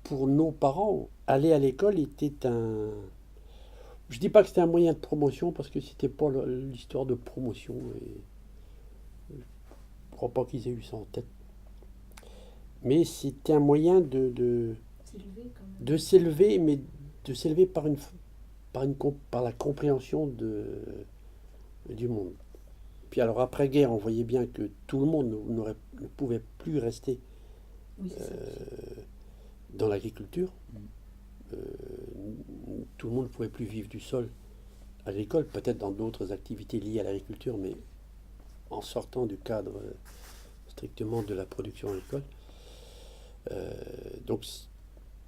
pour nos parents, aller à l'école était un... Je dis pas que c'était un moyen de promotion parce que c'était pas l'histoire de promotion. Et je crois pas qu'ils aient eu ça en tête. Mais c'était un moyen S'élever quand de même. s'élever, mais de s'élever par la compréhension du monde. Puis alors après-guerre, on voyait bien que tout le monde ne pouvait plus rester Oui, c'est ça aussi. dans l'agriculture. Mm. Euh, Tout le monde ne pouvait plus vivre du sol agricole, peut-être dans d'autres activités liées à l'agriculture, mais en sortant du cadre strictement de la production agricole. Euh, donc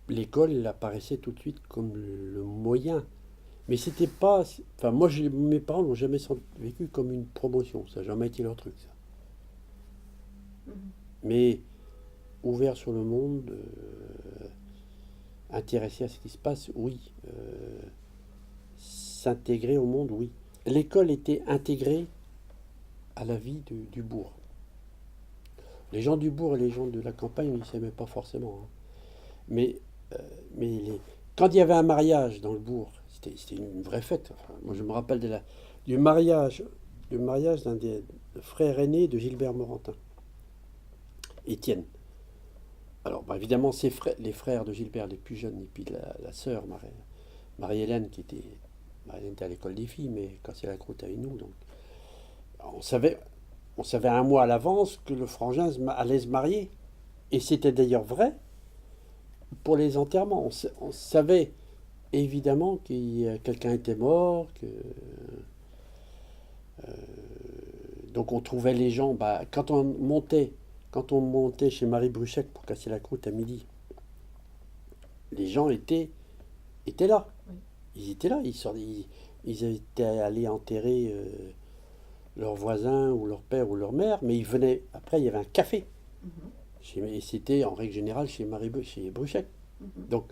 l'école elle apparaissait tout de suite comme le moyen. Mais c'était pas. Enfin, moi, mes parents n'ont jamais vécu comme une promotion. Ça n'a jamais été leur truc, ça. Mhm. Mais ouvert sur le monde, intéressé à ce qui se passe, oui. S'intégrer au monde, oui. L'école était intégrée à la vie du bourg. Les gens du bourg et les gens de la campagne, ils ne s'aimaient pas forcément, hein. Mais, euh, mais quand il y avait un mariage dans le bourg, c'était une vraie fête. Enfin, moi, je me rappelle du mariage, d'un des frères aînés de Gilbert Morantin, Étienne. Alors, bah, évidemment, les frères de Gilbert, les plus jeunes, et puis la sœur, Marie-Hélène, Marie-Hélène était à l'école des filles, mais quand c'est la croûte avec nous, donc on savait, on savait un mois à l'avance que le frangin allait se marier. Et c'était d'ailleurs vrai pour les enterrements. On savait évidemment que quelqu'un était mort, donc on trouvait les gens. Bah, quand on montait chez Marie Bruchec pour casser la croûte à midi, les gens étaient là. Oui. Ils étaient là. Ils étaient allés enterrer leurs voisins ou leur père ou leur mère, mais ils venaient. Après, il y avait un café. Mhm. Et c'était en règle générale chez Bruchec. Mhm. Donc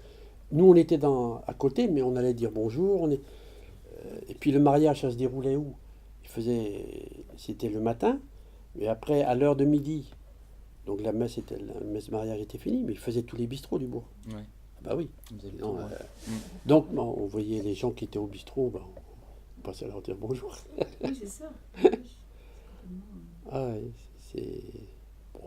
nous, on était à côté, mais on allait dire bonjour. Et puis le mariage, ça se déroulait où? C'était le matin, mais après, à l'heure de midi, donc la messe mariage était finie, mais ils faisaient tous les bistrots du bourg. Ouais, Ah bah oui. vous avez le Sinon, tour, ouais. Mm. donc bon, on voyait les gens qui étaient au bistrot, bah, on passait à leur dire bonjour. Oui, c'est ça. Oui, complètement. Ah, ouais, c'est bon.